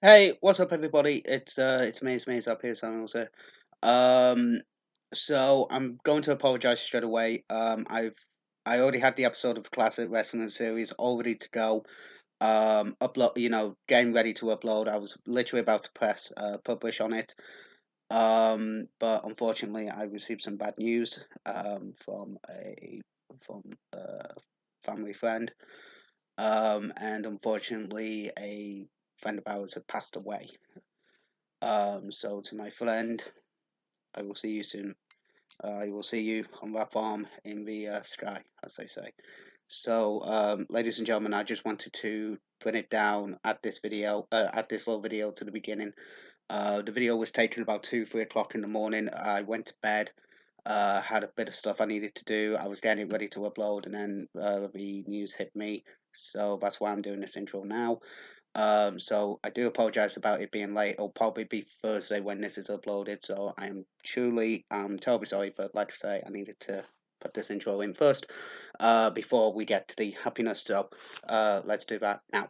Hey, what's up, everybody? It's Maze up here, Samuel here. Um, so I'm going to apologize straight away. I already had the episode of Classic Wrestling Series all ready to go. Upload, getting ready to upload. I was literally about to press publish on it. But unfortunately, I received some bad news from a family friend. And unfortunately, a friend of ours had passed away. So to my friend, I will see you soon. I will see you on that farm in the sky, as they say. So, ladies and gentlemen, I just wanted to put it down at this little video to the beginning. The video was taken about 3 o'clock in the morning. I went to bed, had a bit of stuff I needed to do. I was getting ready to upload, and then the news hit me. So that's why I'm doing this intro now. So I do apologize about it being late. It'll probably be Thursday when this is uploaded. So I am terribly sorry. But like I say, I needed to put this intro in first, before we get to the happiness. So let's do that now.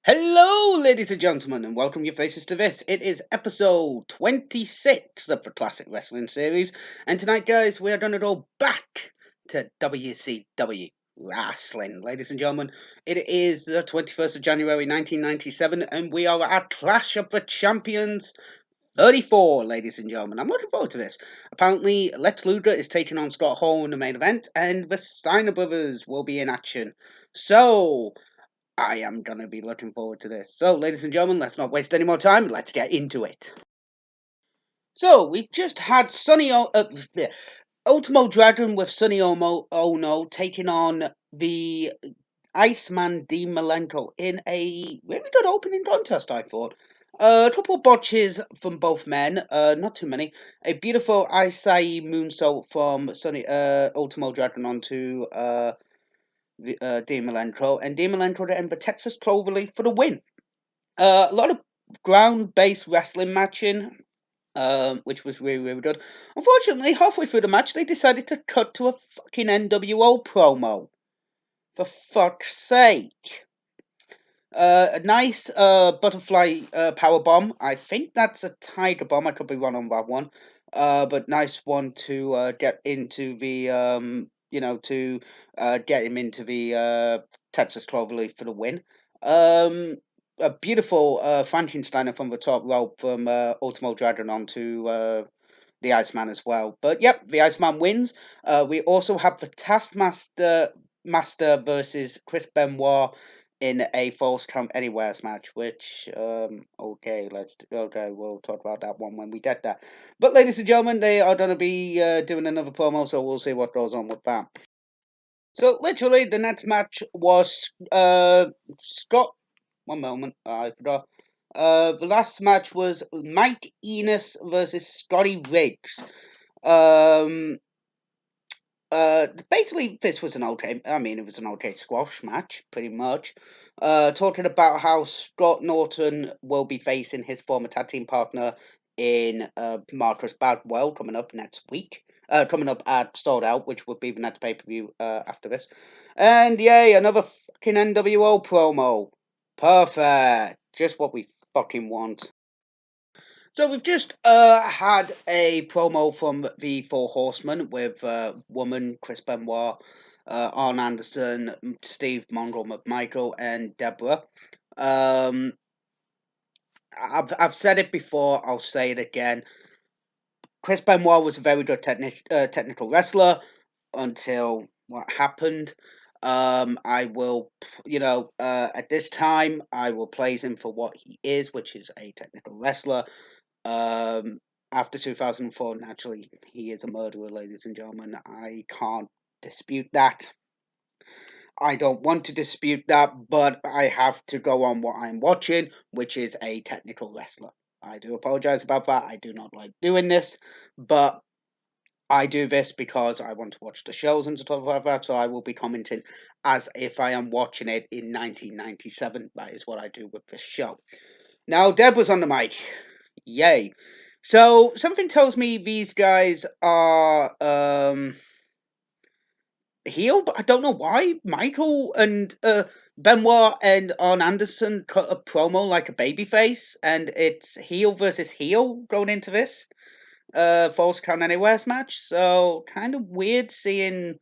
Hello, ladies and gentlemen, and welcome your faces to this. It is episode 26 of the Classic Wrestling Series, and tonight, guys, we are going to go back to WCW Wrestling. Ladies and gentlemen, it is the 21st of January 1997, and we are at Clash of the Champions 34, ladies and gentlemen. I'm looking forward to this. Apparently, Lex Luger is taking on Scott Hall in the main event, and the Steiner brothers will be in action. So, I am going to be looking forward to this. So, ladies and gentlemen, let's not waste any more time. Let's get into it. So, we've just had Ultimo Dragon with Sonny Ono taking on the Iceman Dean Malenko in a really good opening contest, I thought. A couple of botches from both men, not too many. A beautiful Isai moonsault from Ultimo Dragon onto Dean Malenko, and Dean Malenko to end the Texas Cloverleaf for the win. A lot of ground-based wrestling matching, which was really, really good. Unfortunately, halfway through the match, they decided to cut to a fucking NWO promo. For fuck's sake. A nice butterfly power bomb. I think that's a tiger bomb. I could be wrong on that one. But nice one to get into the get him into the Texas Cloverleaf for the win. A beautiful Frankensteiner from the top rope from Ultimo Dragon onto the Iceman as well. But yep, the Iceman wins. We also have the Taskmaster versus Chris Benoit in a Falls Count Anywhere match, which okay, we'll talk about that one when we get there. But ladies and gentlemen, they are going to be doing another promo, so we'll see what goes on with that. So literally, the next match was Scott. One moment, I forgot. The last match was Mike Enos versus Scotty Riggs. Um, Basically, this was an okay. I mean, it was an okay squash match, pretty much. Talking about how Scott Norton will be facing his former tag team partner in Marcus Bagwell coming up next week. Coming up at Sold Out, which would be the next pay per view after this. And yay, another fucking NWO promo. Perfect. Just what we fucking want. So we've just had a promo from the Four Horsemen with Woman, Chris Benoit, Arn Anderson, Steve Mongo McMichael, and Deborah. Um, I've said it before. I'll say it again. Chris Benoit was a very good technical wrestler until what happened. I will, at this time, I will praise him for what he is, which is a technical wrestler. Um, After 2004, naturally, he is a murderer, ladies and gentlemen. I can't dispute that. I don't want to dispute that, but I have to go on what I'm watching, which is a technical wrestler. I do apologize about that. I do not like doing this, but I do this because I want to watch the shows and stuff like that, so I will be commenting as if I am watching it in 1997. That is what I do with this show. Now, Deb was on the mic. Yay. So, something tells me these guys are heel, but I don't know why. Michael and Benoit and Arn Anderson cut a promo like a babyface, and it's heel versus heel going into this Falls Count Anywhere's match. So kind of weird seeing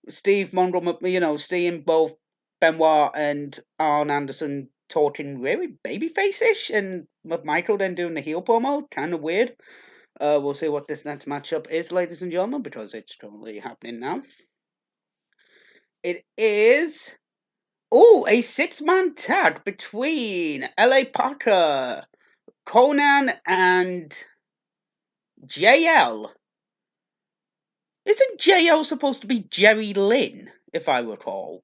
Steve Monroe, seeing both Benoit and Arn Anderson talking really babyface-ish, and Michael then doing the heel promo. Kind of weird. We'll see what this next matchup is, ladies and gentlemen, because it's currently happening now. It is a six-man tag between LA Parker, Conan, and JL. Isn't JL supposed to be Jerry Lynn, if I recall?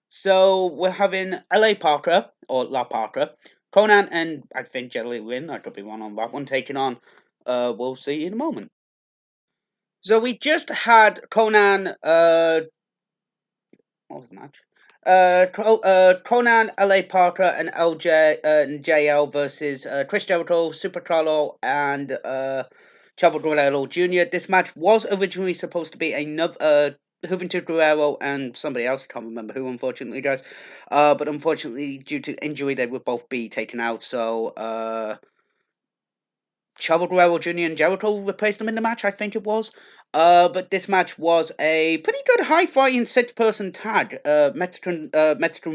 So we're having LA Parker, or La Parker, Conan, and I think Jerry Lynn, I could be wrong on that one, taking on, we'll see in a moment. So we just had Conan, what was the match? Conan, LA Parker, and LJ and JL versus Chris Jericho, Super Carlo, and Chavo Guerrero Jr. This match was originally supposed to be another Juventud Guerrero and somebody else. Can't remember who, unfortunately, guys. But unfortunately, due to injury, they would both be taken out. So Chavo Guerrero Jr. and Jericho replaced them in the match, I think it was. But this match was a pretty good high-fighting six-person tag, Mexican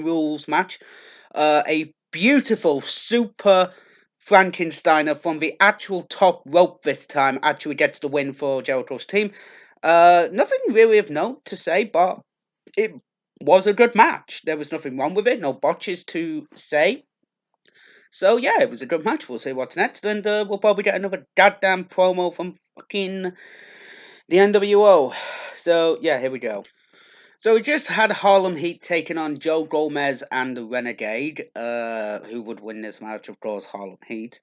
rules match. A beautiful, super Frankensteiner from the actual top rope this time actually gets the win for Jericho's team. Nothing really of note to say, but it was a good match. There was nothing wrong with it, no botches to say. So yeah, it was a good match. We'll see what's next, and we'll probably get another goddamn promo from fucking the NWO. So yeah, here we go. So we just had Harlem Heat taking on Joe Gomez and the Renegade. Who would win this match? Of course, Harlem Heat.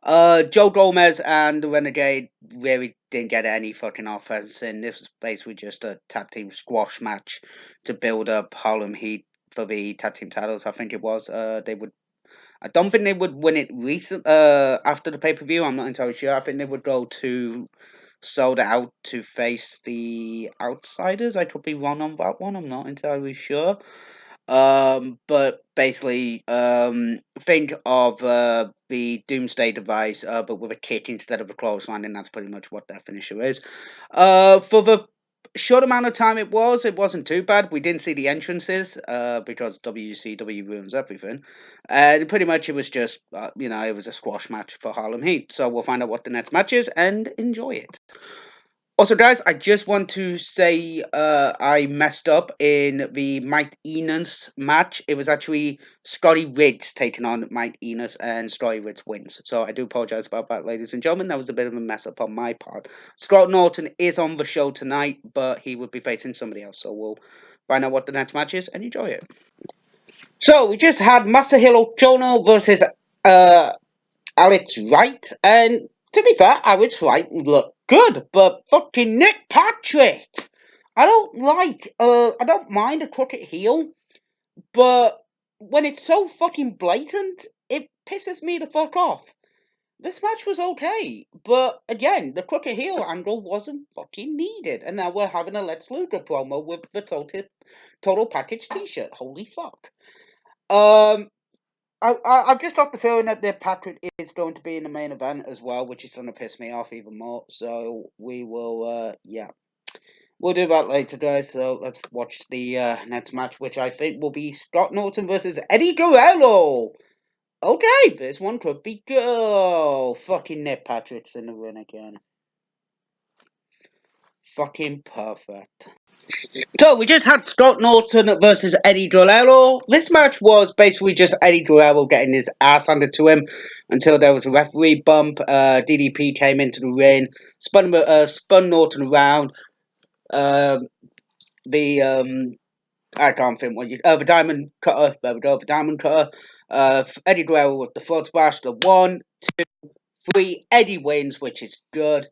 Joe Gomez and the Renegade really didn't get any fucking offense in. This was basically just a tag team squash match to build up Harlem Heat for the tag team titles. I think it was. I don't think they would win it after the pay per view. I'm not entirely sure. I think they would go to Sold Out to face the Outsiders. I could be wrong on that one. I'm not entirely sure. But basically, think of the Doomsday device, but with a kick instead of a clothesline, and that's pretty much what their finisher is. For the short amount of time it wasn't too bad. We didn't see the entrances, because WCW ruins everything. And pretty much it was just, it was a squash match for Harlem Heat. So we'll find out what the next match is and enjoy it. Also, guys, I just want to say I messed up in the Mike Enos match. It was actually Scotty Riggs taking on Mike Enos, and Scotty Riggs wins. So I do apologize about that, ladies and gentlemen. That was a bit of a mess up on my part. Scott Norton is on the show tonight, but he would be facing somebody else. So we'll find out what the next match is and enjoy it. So we just had Masahiro Chono versus uh, Alex Wright, and to be fair, Alex Wright looked good, but fucking Nick Patrick, I don't mind a crooked heel, but when it's so fucking blatant, it pisses me the fuck off. This match was okay, but again, the crooked heel angle wasn't fucking needed, and now we're having a Lex Luger promo with the total package T-shirt. Holy fuck. Um, I've just got the feeling that their Patrick is going to be in the main event as well, which is going to piss me off even more. So we will, we'll do that later, guys. So let's watch the next match, which I think will be Scott Norton versus Eddie Guerrero. Okay, this one could be good. Oh, fucking Nick Patrick's in the ring again. Fucking perfect. So we just had Scott Norton versus Eddie Guerrero. This match was basically just Eddie Guerrero getting his ass handed to him until there was a referee bump. DDP came into the ring, spun Norton around. I can't think what the diamond cutter. There we go, the diamond cutter. Eddie Guerrero with the front splash. The 1, 2, 3. Eddie wins, which is good.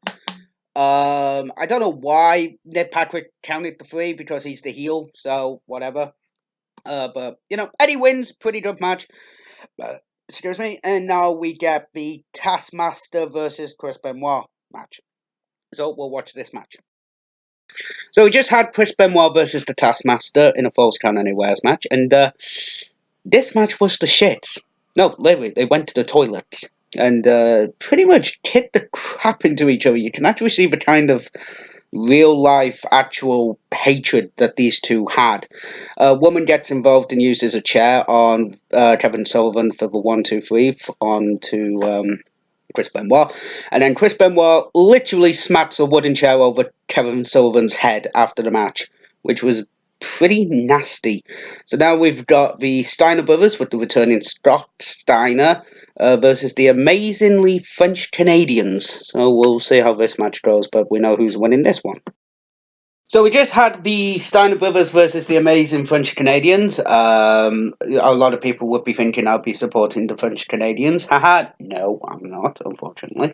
I don't know why Ned Patrick counted the 3 because he's the heel, so whatever. But Eddie wins, pretty good match. Excuse me. And now we get the Taskmaster versus Chris Benoit match. So we'll watch this match. So we just had Chris Benoit versus the Taskmaster in a Falls Count Anywheres match, and this match was the shits. No, literally, they went to the toilets and pretty much hit the crap into each other. You can actually see the kind of real life actual hatred that these two had. A woman gets involved and uses a chair on Kevin Sullivan for the 1-2-3 on to Chris Benoit, and then Chris Benoit literally smacks a wooden chair over Kevin Sullivan's head after the match, which was pretty nasty. So now we've got the Steiner brothers with the returning Scott Steiner versus the amazingly French Canadians. So we'll see how this match goes, but we know who's winning this one. So we just had the Steiner brothers versus the amazing French Canadians. A lot of people would be thinking I'd be supporting the French Canadians. Haha, no, I'm not, unfortunately.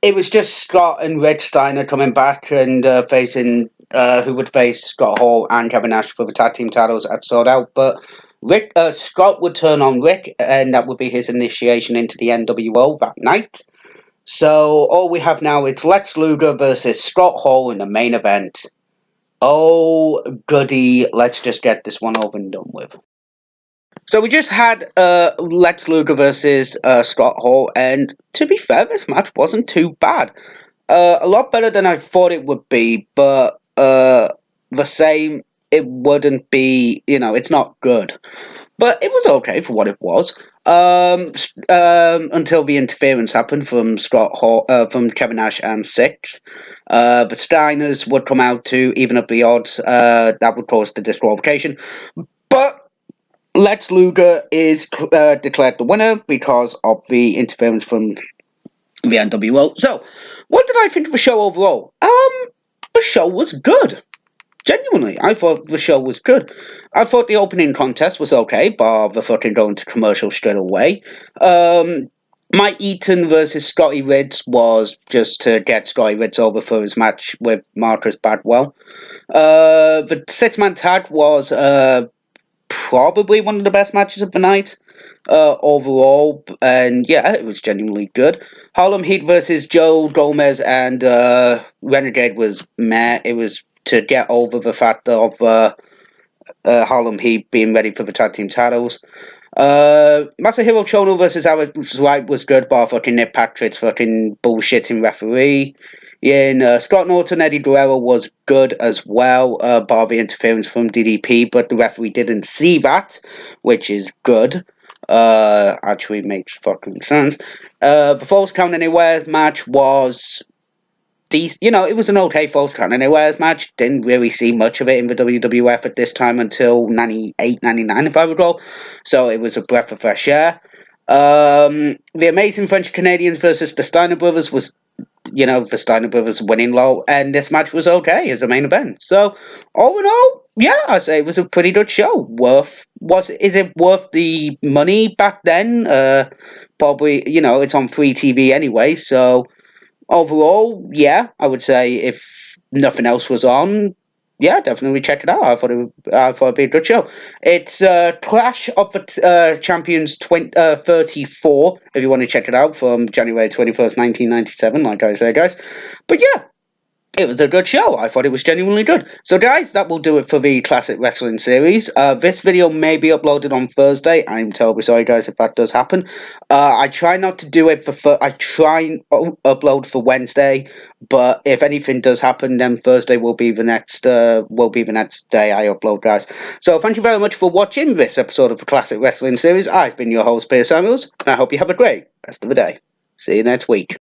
It was just Scott and Rick Steiner coming back and facing who would face Scott Hall and Kevin Nash for the tag team titles at Sold Out. But Scott would turn on Rick, and that would be his initiation into the NWO that night. So all we have now is Lex Luger versus Scott Hall in the main event. Oh, goody, let's just get this one over and done with. So we just had Lex Luger versus Scott Hall, and to be fair, this match wasn't too bad. A lot better than I thought it would be, but the same, it wouldn't be, it's not good. But it was okay for what it was. Until the interference happened from Scott Hall, from Kevin Nash and Six. The Steiners would come out to even up the odds. That would cause the disqualification. But Lex Luger is declared the winner because of the interference from the NWO. So, what did I think of the show overall? The show was good. Genuinely, I thought the show was good. I thought the opening contest was okay, bar the fucking going to commercial straight away. Mike Eaton versus Scotty Ridge was just to get Scotty Ridge over for his match with Marcus Bagwell. The six-man tag was probably one of the best matches of the night overall, and yeah, it was genuinely good. Harlem Heat versus Joe Gomez and Renegade was meh. It was to get over the fact of Harlem Heat being ready for the tag team titles. Masahiro Chono versus Alex Wright was good, but fucking Nick Patrick's fucking bullshitting referee. Scott Norton, Eddie Guerrero was good as well, bar the interference from DDP, but the referee didn't see that, which is good. Actually makes fucking sense. The Falls Count Anywhere match was decent. It was an okay Falls Count Anywhere match. Didn't really see much of it in the WWF at this time until 98, 99, if I recall. So it was a breath of fresh air. The amazing French Canadians versus the Steiner Brothers was, the Steiner Brothers winning low, and this match was okay as a main event. So, all in all, yeah, I'd say it was a pretty good show. Is it worth the money back then? Probably, it's on free TV anyway, so overall, yeah, I would say if nothing else was on, yeah, definitely check it out. I thought it'd be a good show. It's Clash of the Champions 34, if you want to check it out, from January 21st, 1997, like I say, guys. But yeah, it was a good show. I thought it was genuinely good. So guys, that will do it for the Classic Wrestling series. This video may be uploaded on Thursday. I'm terribly sorry, guys, if that does happen. I try not to do it I try and upload for Wednesday, but if anything does happen, then Thursday will be the next day I upload, guys. So thank you very much for watching this episode of the Classic Wrestling series. I've been your host, Piers Samuels, and I hope you have a great rest of the day. See you next week.